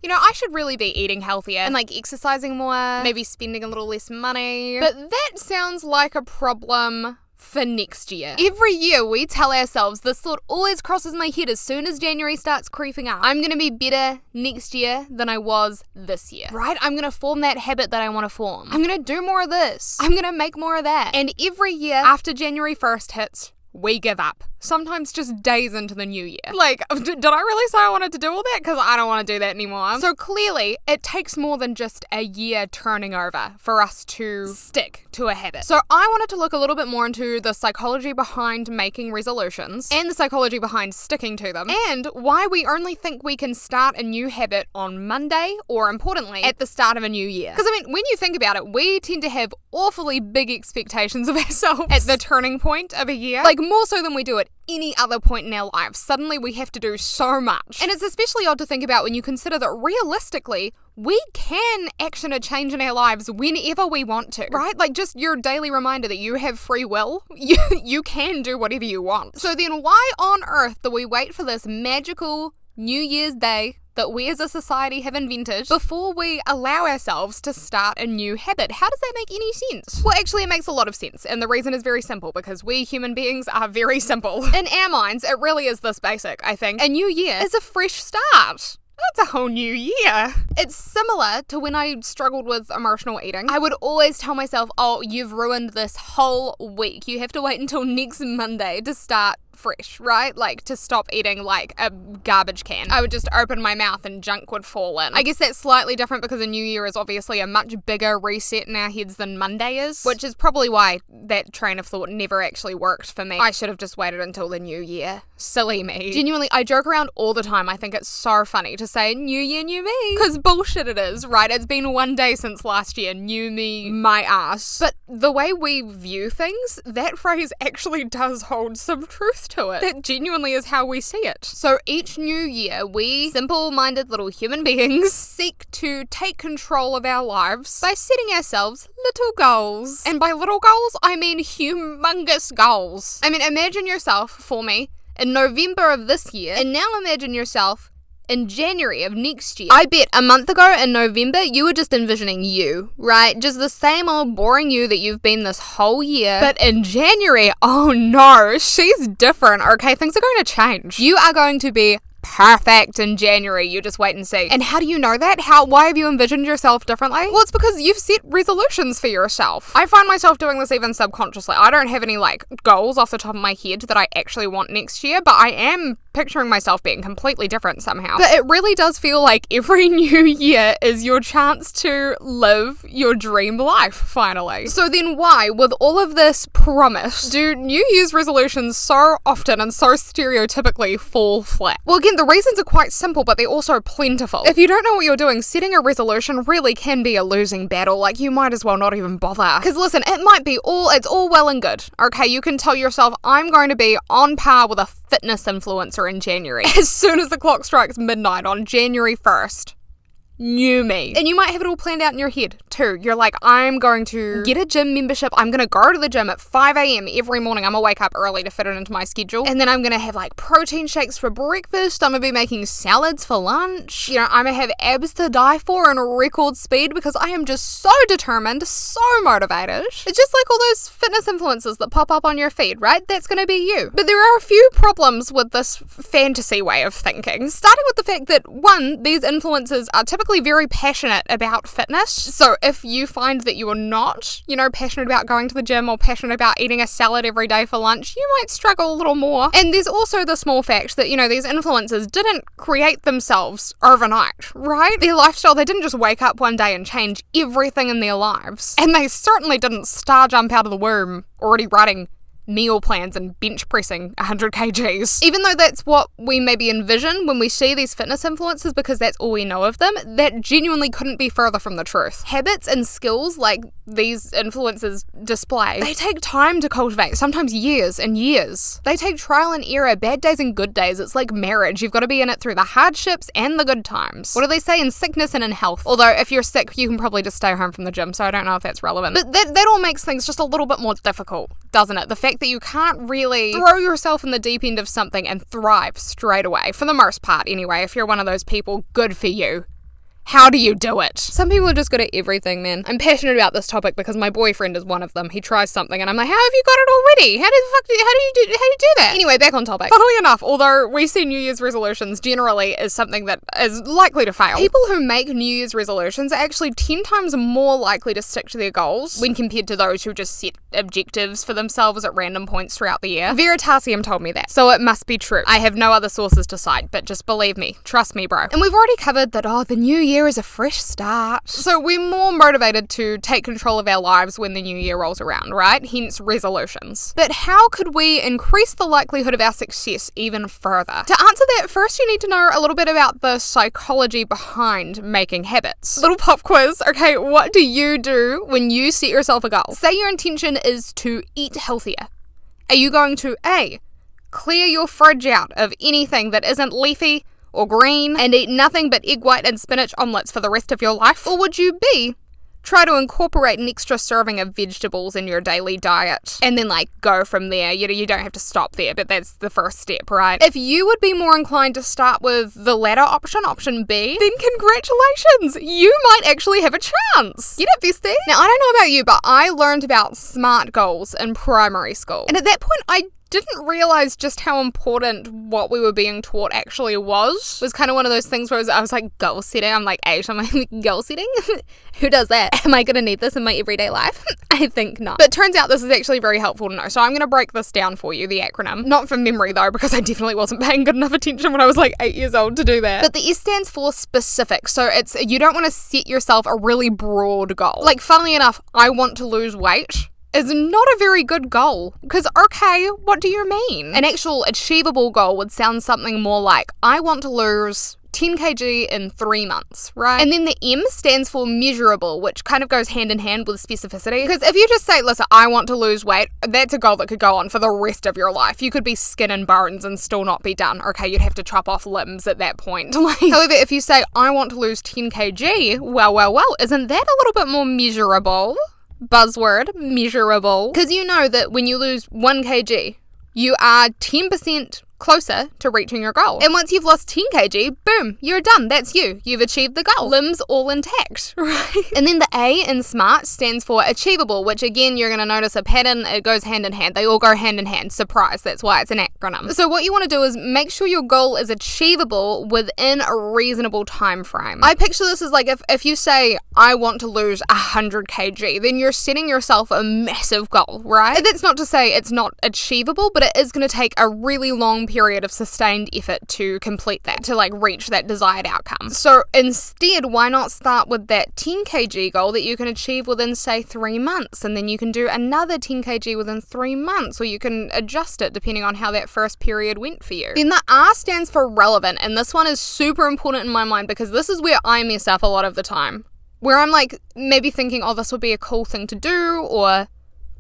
I should really be eating healthier and like exercising more, maybe spending a little less money. But that sounds like a problem for next year. Every year we tell ourselves, this thought always crosses my head as soon as January starts creeping up, I'm gonna be better next year than I was this year, right? I'm gonna form that habit that I want to form. I'm gonna do more of this. I'm gonna make more of that. And every year after January 1st hits, we give up. Sometimes just days into the new year. Like, did I really say I wanted to do all that? Because I don't want to do that anymore. So clearly, it takes more than just a year turning over for us to stick to a habit. So I wanted to look a little bit more into the psychology behind making resolutions and the psychology behind sticking to them and why we only think we can start a new habit on Monday or, importantly, at the start of a new year. Because, when you think about it, we tend to have awfully big expectations of ourselves at the turning point of a year. Like, more so than we do at any other point in our lives. Suddenly we have to do so much. And it's especially odd to think about when you consider that realistically, we can action a change in our lives whenever we want to, right? Like just your daily reminder that you have free will. You can do whatever you want. So then why on earth do we wait for this magical New Year's Day that we as a society have invented before we allow ourselves to start a new habit? How does that make any sense? Well, actually, it makes a lot of sense, and the reason is very simple, because we human beings are very simple. In our minds, it really is this basic, I think. A new year is a fresh start. That's a whole new year. It's similar to when I struggled with emotional eating. I would always tell myself, oh, you've ruined this whole week. You have to wait until next Monday to start fresh, right? Like to stop eating like a garbage can. I would just open my mouth and junk would fall in. I guess that's slightly different because a new year is obviously a much bigger reset in our heads than Monday is, which is probably why that train of thought never actually worked for me. I should have just waited until the new year. Silly me. Genuinely, I joke around all the time. I think it's so funny to say new year, new me. Because bullshit it is, right? It's been one day since last year. New me, my ass. But the way we view things, that phrase actually does hold some truth to it. That genuinely is how we see it. So each new year, we simple-minded little human beings seek to take control of our lives by setting ourselves little goals. And by little goals, I mean humongous goals. Imagine yourself, for me, in November of this year, and now imagine yourself in January of next year. I bet a month ago in November, you were just envisioning you, right? Just the same old boring you that you've been this whole year. But in January, oh no, she's different, okay? Things are going to change. You are going to be perfect in January. You just wait and see. And how do you know that? Why have you envisioned yourself differently? Well, it's because you've set resolutions for yourself. I find myself doing this even subconsciously. I don't have any goals off the top of my head that I actually want next year, but I am picturing myself being completely different somehow. But it really does feel like every new year is your chance to live your dream life, finally. So then why, with all of this promise, do New Year's resolutions so often and so stereotypically fall flat? Well, again, the reasons are quite simple, but they're also plentiful. If you don't know what you're doing, setting a resolution really can be a losing battle. You might as well not even bother. Because listen, it's all well and good. Okay, you can tell yourself, I'm going to be on par with a fitness influencer in January. As soon as the clock strikes midnight on January 1st. New me. And you might have it all planned out in your head too. You're like, I'm going to get a gym membership. I'm going to go to the gym at 5 a.m. every morning. I'm going to wake up early to fit it into my schedule. And then I'm going to have protein shakes for breakfast. I'm going to be making salads for lunch. I'm going to have abs to die for in record speed because I am just so determined, so motivated. It's just like all those fitness influencers that pop up on your feed, right? That's going to be you. But there are a few problems with this fantasy way of thinking. Starting with the fact that, one, these influencers are typically very passionate about fitness. So if you find that you are not, passionate about going to the gym or passionate about eating a salad every day for lunch, you might struggle a little more. And there's also the small fact that, these influencers didn't create themselves overnight, right? Their lifestyle, they didn't just wake up one day and change everything in their lives. And they certainly didn't star jump out of the womb already writing meal plans and bench pressing 100 kgs. Even though that's what we maybe envision when we see these fitness influencers because that's all we know of them, that genuinely couldn't be further from the truth. Habits and skills like these influencers display, they take time to cultivate, sometimes years and years. They take trial and error, bad days and good days. It's like marriage. You've got to be in it through the hardships and the good times. What do they say? In sickness and in health. Although if you're sick, you can probably just stay home from the gym, so I don't know if that's relevant. But that all makes things just a little bit more difficult, doesn't it? The fact that you can't really throw yourself in the deep end of something and thrive straight away. For the most part, anyway. If you're one of those people, good for you. How do you do it? Some people are just good at everything, man. I'm passionate about this topic because my boyfriend is one of them. He tries something and I'm like, how have you got it already? How do you do that? Anyway, back on topic. Funnily enough, although we see New Year's resolutions generally as something that is likely to fail, people who make New Year's resolutions are actually 10 times more likely to stick to their goals when compared to those who just set objectives for themselves at random points throughout the year. Veritasium told me that, so it must be true. I have no other sources to cite, but just believe me. Trust me, bro. And we've already covered that, the new year is a fresh start. So we're more motivated to take control of our lives when the new year rolls around, right? Hence resolutions. But how could we increase the likelihood of our success even further? To answer that, first you need to know a little bit about the psychology behind making habits. Little pop quiz. Okay, what do you do when you set yourself a goal? Say your intention is to eat healthier. Are you going to A, clear your fridge out of anything that isn't leafy or green and eat nothing but egg white and spinach omelettes for the rest of your life? Or would you B, try to incorporate an extra serving of vegetables in your daily diet and then go from there? You don't have to stop there, but that's the first step, right? If you would be more inclined to start with the latter option B, then congratulations, you might actually have a chance. Get it, bestie? Now, I don't know about you, but I learned about SMART goals in primary school. And at that point, I didn't realize just how important what we were being taught actually was. It was kind of one of those things where I was like, goal setting. I'm like, I'm like, goal setting? Who does that? Am I going to need this in my everyday life? I think not. But it turns out this is actually very helpful to know. So I'm going to break this down for you, the acronym. Not from memory though, because I definitely wasn't paying good enough attention when I was 8 years old to do that. But the S stands for specific. So you don't want to set yourself a really broad goal. Funnily enough, I want to lose weight is not a very good goal. Because, okay, what do you mean? An actual achievable goal would sound something more like, I want to lose 10 kg in 3 months, right? And then the M stands for measurable, which kind of goes hand in hand with specificity. Because if you just say, listen, I want to lose weight, that's a goal that could go on for the rest of your life. You could be skin and bones and still not be done. Okay, you'd have to chop off limbs at that point. However, if you say, I want to lose 10 kg, well, isn't that a little bit more measurable? Buzzword, measurable. Because you know that when you lose 1 kg, you are 10% closer to reaching your goal. And once you've lost 10 kg, boom, you're done. That's you. You've achieved the goal. Limbs all intact, right? And then the A in SMART stands for achievable, which again, you're going to notice a pattern. It goes hand in hand. They all go hand in hand. Surprise. That's why it's an acronym. So what you want to do is make sure your goal is achievable within a reasonable time frame. I picture this as if you say, I want to lose 100 kg, then you're setting yourself a massive goal, right? And that's not to say it's not achievable, but it is going to take a really long period of sustained effort to complete that, to reach that desired outcome. So instead, why not start with that 10 kg goal that you can achieve within, say, 3 months, and then you can do another 10 kg within 3 months, or you can adjust it depending on how that first period went for you. Then the R stands for relevant, and this one is super important in my mind because this is where I mess up a lot of the time, where I'm maybe thinking, oh, this would be a cool thing to do, or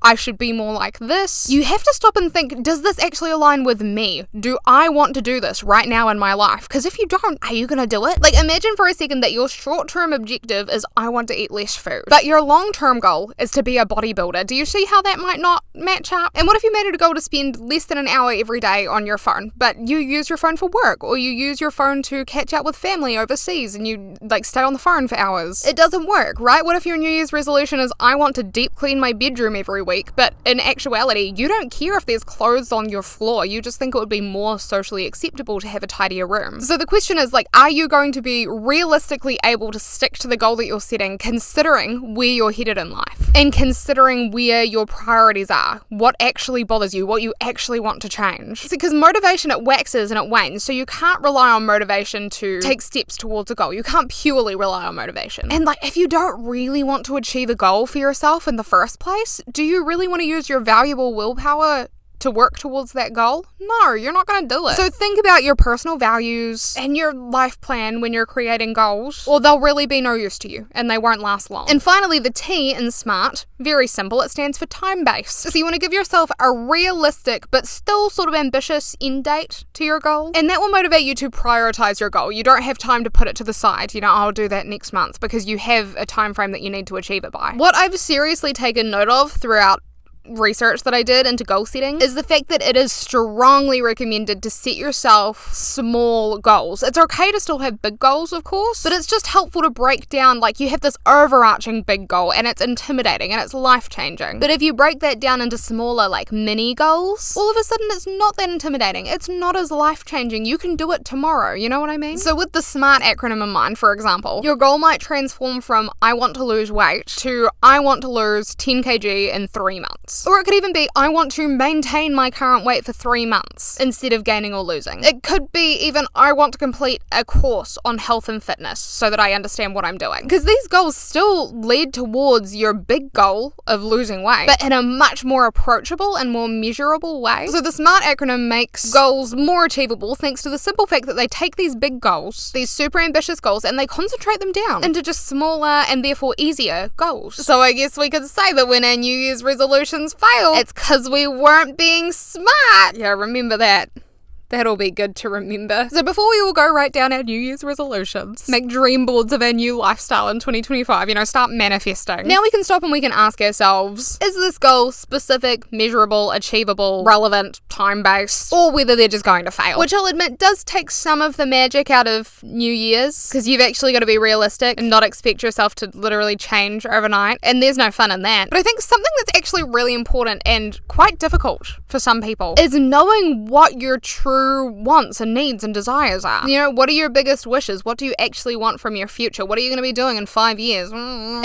I should be more like this. You have to stop and think, does this actually align with me? Do I want to do this right now in my life? Because if you don't, are you going to do it? Imagine for a second that your short-term objective is I want to eat less food, but your long-term goal is to be a bodybuilder. Do you see how that might not match up? And what if you made it a goal to spend less than an hour every day on your phone, but you use your phone for work, or you use your phone to catch up with family overseas and you stay on the phone for hours? It doesn't work, right? What if your New Year's resolution is I want to deep clean my bedroom every week, but in actuality, you don't care if there's clothes on your floor. You just think it would be more socially acceptable to have a tidier room. So the question is, are you going to be realistically able to stick to the goal that you're setting, considering where you're headed in life and considering where your priorities are, what actually bothers you, what you actually want to change? Because motivation, it waxes and it wanes, so you can't rely on motivation to take steps towards a goal. You can't purely rely on motivation. And if you don't really want to achieve a goal for yourself in the first place, do you really want to use your valuable willpower to work towards that goal? No, you're not going to do it. So think about your personal values and your life plan when you're creating goals, or they'll really be no use to you and they won't last long. And finally, the T in SMART, very simple, it stands for time-based. So you want to give yourself a realistic but still sort of ambitious end date to your goal, and that will motivate you to prioritize your goal. You don't have time to put it to the side, I'll do that next month, because you have a time frame that you need to achieve it by. What I've seriously taken note of throughout research that I did into goal setting is the fact that it is strongly recommended to set yourself small goals. It's okay to still have big goals, of course, but it's just helpful to break down, like, you have this overarching big goal and it's intimidating and it's life-changing. But if you break that down into smaller, like, mini goals, all of a sudden it's not that intimidating. It's not as life-changing. You can do it tomorrow, you know what I mean? So with the SMART acronym in mind, for example, your goal might transform from I want to lose weight to I want to lose 10 kg in 3 months. Or it could even be I want to maintain my current weight for 3 months instead of gaining or losing. It could be even I want to complete a course on health and fitness so that I understand what I'm doing. Because these goals still lead towards your big goal of losing weight, but in a much more approachable and more measurable way. So the SMART acronym makes goals more achievable thanks to the simple fact that they take these big goals, these super ambitious goals, and they concentrate them down into just smaller and therefore easier goals. So I guess we could say that when our New Year's resolutions fail, it's because we weren't being smart. Yeah, remember that. That'll be good to remember. So before we all go write down our New Year's resolutions, make dream boards of our new lifestyle in 2025, start manifesting. Now we can stop and we can ask ourselves, is this goal specific, measurable, achievable, relevant, time-based, or whether they're just going to fail? Which I'll admit does take some of the magic out of New Year's, because you've actually got to be realistic and not expect yourself to literally change overnight, and there's no fun in that. But I think something that's actually really important and quite difficult for some people is knowing what your true wants and needs and desires are. What are your biggest wishes? What do you actually want from your future? What are you going to be doing in 5 years?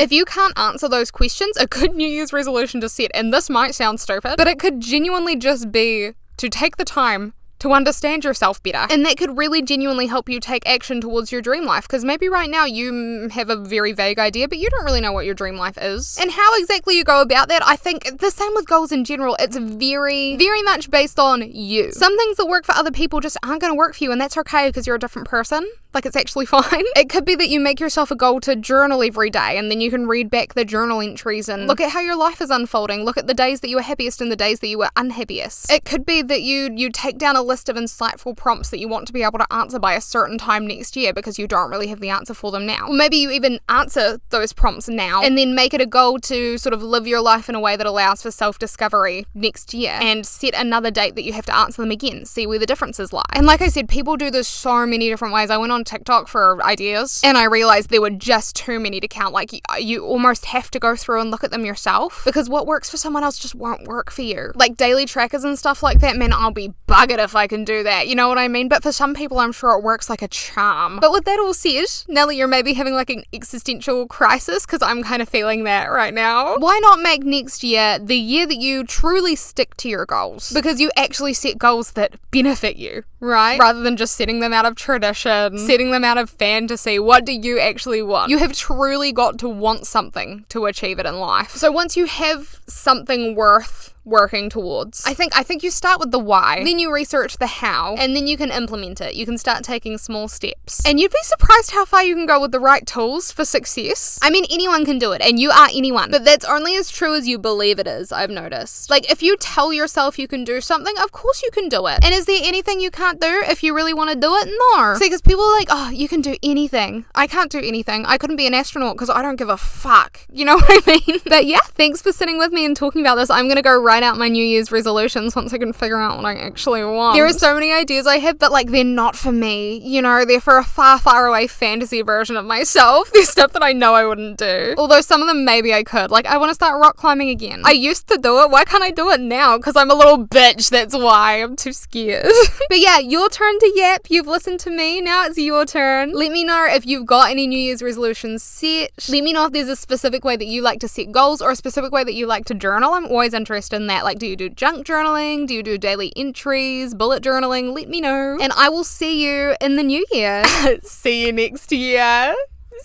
If you can't answer those questions, a good New Year's resolution to set, and this might sound stupid, but it could genuinely just be to take the time to understand yourself better. And that could really genuinely help you take action towards your dream life, because maybe right now you have a very vague idea, but you don't really know what your dream life is. And how exactly you go about that, I think the same with goals in general. It's very, very much based on you. Some things that work for other people just aren't going to work for you, and that's okay because you're a different person. Like, it's actually fine. It could be that you make yourself a goal to journal every day, and then you can read back the journal entries and look at how your life is unfolding. Look at the days that you were happiest and the days that you were unhappiest. It could be that you take down a list of insightful prompts that you want to be able to answer by a certain time next year because you don't really have the answer for them now. Or maybe you even answer those prompts now and then make it a goal to sort of live your life in a way that allows for self-discovery next year, and set another date that you have to answer them again, see where the differences lie. And like I said, people do this so many different ways. I went on TikTok for ideas and I realized there were just too many to count. Like, you almost have to go through and look at them yourself, because what works for someone else just won't work for you. Like daily trackers and stuff like that, man, I'll be buggered if I can do that, you know what I mean? But for some people, I'm sure it works like a charm. But with that all said, now that you're maybe having like an existential crisis, because I'm kind of feeling that right now, why not make next year the year that you truly stick to your goals? Because you actually set goals that benefit you, right? Rather than just setting them out of tradition, setting them out of fantasy. What do you actually want? You have truly got to want something to achieve it in life. So once you have something worth working towards, I think you start with the why, then you research the how, and then you can implement it. You can start taking small steps, and you'd be surprised how far you can go with the right tools for success. I mean, anyone can do it, and you are anyone, but that's only as true as you believe it is, I've noticed. Like, if you tell yourself you can do something, of course you can do it. And is there anything you can't do if you really want to do it? No. See, because people are like, oh, you can do anything. I can't do anything. I couldn't be an astronaut because I don't give a fuck. You know what I mean? But yeah, thanks for sitting with me and talking about this. I'm gonna go write out my New Year's resolutions once I can figure out what I actually want. There are so many ideas I have, but like, they're not for me. They're for a far, far away fantasy version of myself. There's stuff that I know I wouldn't do. Although some of them maybe I could. Like, I want to start rock climbing again. I used to do it. Why can't I do it now? Because I'm a little bitch. That's why. I'm too scared. But yeah, your turn to yap. You've listened to me. Now it's your turn. Let me know if you've got any New Year's resolutions set. Let me know if there's a specific way that you like to set goals, or a specific way that you like to journal. I'm always interested in that. Like, do you do junk journaling? Do you do daily entries, bullet journaling? Let me know. And I will see you in the new year. See you next year.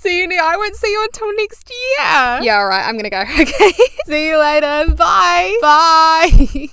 I won't see you until next year. Yeah, alright, I'm gonna go. Okay. See you later. Bye. Bye.